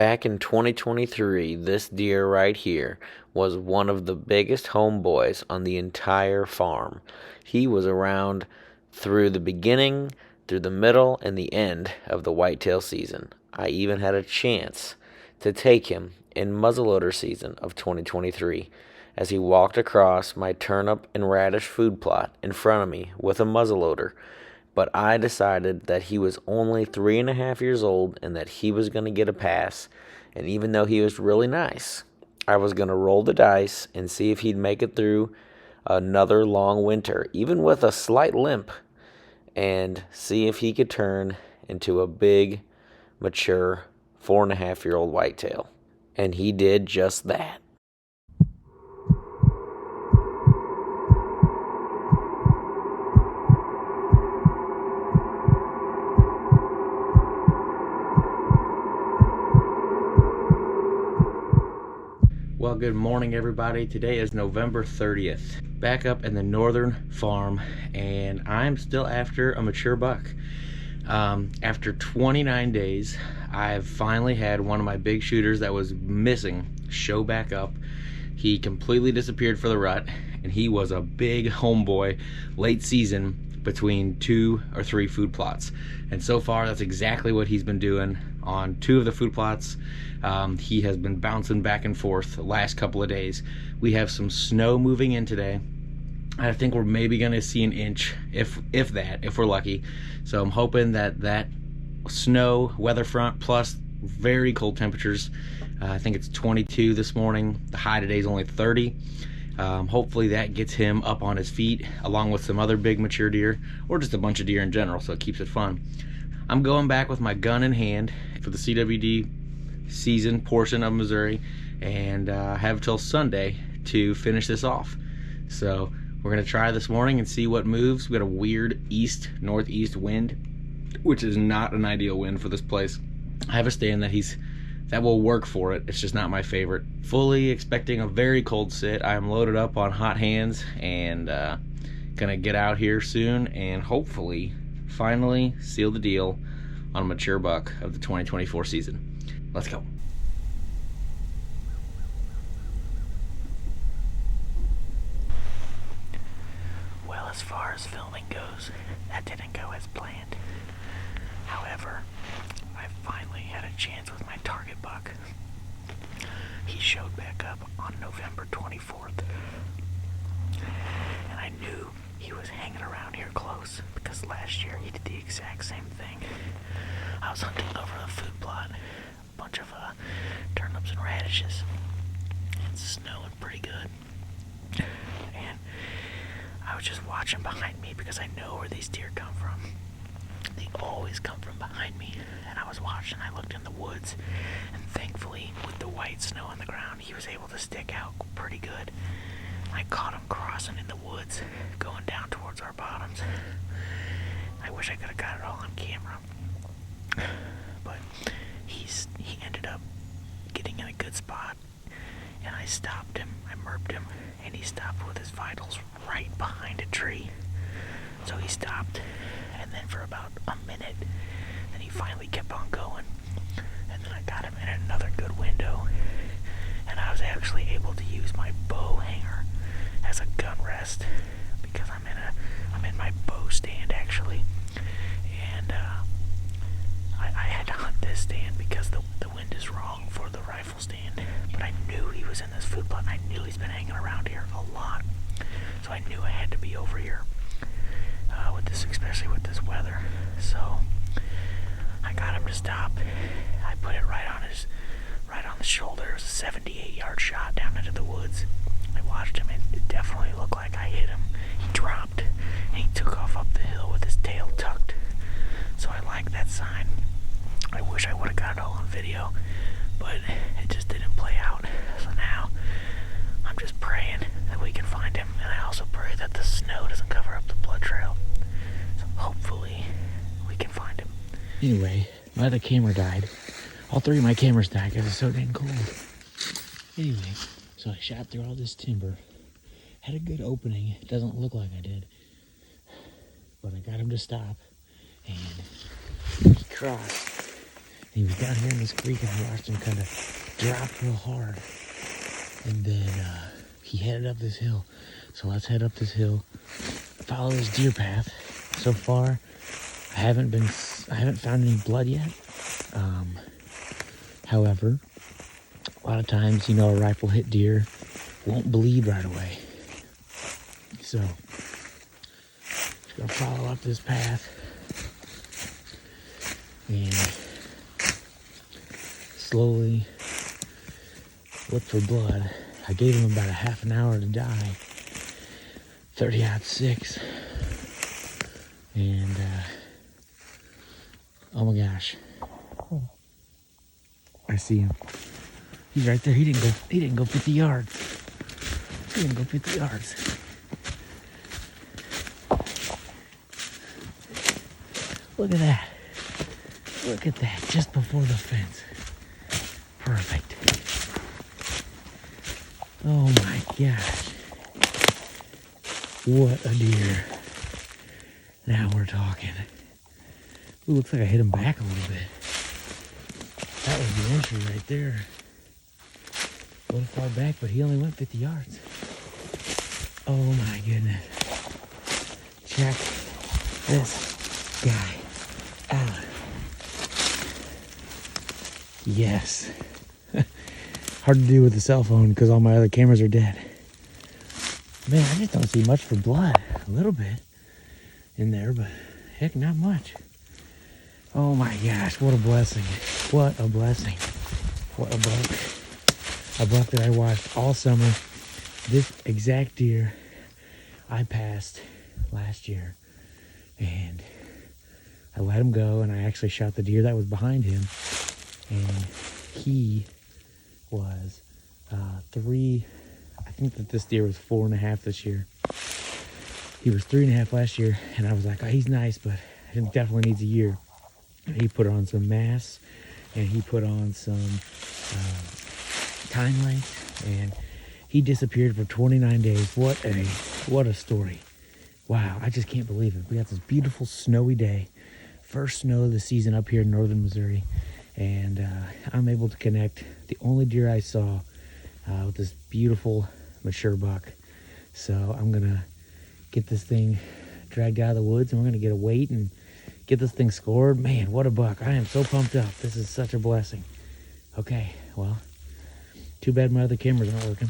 Back in 2023, this deer right here was one of the biggest homeboys on the entire farm. He was around through the beginning, through the middle, and the end of the whitetail season. I even had a chance to take him in muzzleloader season of 2023 as he walked across my turnip and radish food plot in front of me with a muzzleloader, but I decided that he was only 3.5 years old and that he was going to get a pass. And even though he was really nice, I was going to roll the dice and see if he'd make it through another long winter, even with a slight limp, and see if he could turn into a big, mature 4.5-year-old whitetail. And he did just that. Well, good morning, everybody. Today is November 30th. Back up in the northern farm, and I'm still after a mature buck. After 29 days, I've finally had one of my big shooters that was missing show back up. He completely disappeared for the rut, and he was a big homeboy late season between 2 or 3 food plots. And so far, that's exactly what he's been doing on 2 of the food plots. He has been bouncing back and forth the last couple of days. We have some snow moving in today. I think we're maybe going to see an inch, if we're lucky. So I'm hoping that snow, weather front, plus very cold temperatures. I think it's 22 this morning. The high today is only 30. Hopefully that gets him up on his feet, along with some other big mature deer, or just a bunch of deer in general, so it keeps it fun. I'm going back with my gun in hand for the CWD season portion of Missouri, and have till Sunday to finish this off. So we're going to try this morning and see what moves. We got a weird east-northeast wind, which is not an ideal wind for this place. I have a stand that will work for it. It's just not my favorite. Fully expecting a very cold sit. I'm loaded up on hot hands and gonna get out here soon and hopefully finally seal the deal on a mature buck of the 2024 season. Let's go. Well, as far as filming goes, that didn't go as planned. However, I finally had a chance with my target buck. He showed back up on November 24th. And I knew he was hanging around here close because last year he did the exact same thing. I was hunting over a food plot, a bunch of turnips and radishes. It's snowing pretty good. And I was just watching behind me because I know where these deer come from. They always come from behind me, and I was watching. I looked in the woods, and thankfully, with the white snow on the ground, he was able to stick out pretty good. I caught him crossing in the woods, going down towards our bottoms. I wish I could have got it all on camera, but he ended up getting in a good spot, and I stopped him. I murped him, and he stopped with his vitals right behind a tree. So he stopped, and then for about a minute, then he finally kept on going. And then I got him in another good window, and I was actually able to use my bow hanger as a gun rest because I'm in my bow stand actually, and I had to hunt this stand because the wind is wrong for the rifle stand. But I knew he was in this food plot, and I knew he's been hanging around here a lot, so I knew I had to be over here. Especially with this weather. So I got him to stop. I put it right on the shoulder. It was a 78-yard shot down into the woods. I watched him, and it definitely looked like I hit him. He dropped, and he took off up the hill with his tail tucked. So I like that sign. I wish I would have got it all on video, but it just didn't play out. So now I'm just praying that we can find him, and I also pray that the snow doesn't cover up the blood trail. Hopefully, we can find him. Anyway, my other camera died. All 3 of my cameras died because it's so dang cold. Anyway, so I shot through all this timber. Had a good opening. It doesn't look like I did. But I got him to stop. And he crossed He was down here in this creek, and I watched him kind of drop real hard. And then he headed up this hill. So let's head up this hill, follow this deer path. So far, I haven't found any blood yet. However, a lot of times, you know, a rifle hit deer won't bleed right away. So, just gonna follow up this path and slowly look for blood. I gave him about a half an hour to die. 30-06. And, oh my gosh. I see him. He's right there. He didn't go 50 yards. He didn't go 50 yards. Look at that. Look at that. Just before the fence. Perfect. Oh my gosh. What a deer. Now we're talking. Ooh, looks like I hit him back a little bit. That was the entry right there. A little far back, but he only went 50 yards. Oh my goodness. Check this guy out. Yes. Hard to do with the cell phone because all my other cameras are dead. Man, I just don't see much for blood. A little bit in there, but heck, not much. Oh my gosh, what a blessing. What a blessing. What a buck. A buck that I watched all summer. This exact deer I passed last year. And I let him go, and I actually shot the deer that was behind him. And he was I think that this deer was 4.5 this year. He was 3.5 last year, and I was like, oh, he's nice, but he definitely needs a year. And he put on some mass, and he put on some time length, and he disappeared for 29 days. What a story. Wow, I just can't believe it. We got this beautiful snowy day, first snow of the season up here in northern Missouri, and I'm able to connect the only deer I saw with this beautiful mature buck. So I'm gonna get this thing dragged out of the woods, and we're gonna get a weight and get this thing scored. Man, what a buck. I am so pumped up. This is such a blessing. Okay, well, too bad my other cameras aren't working.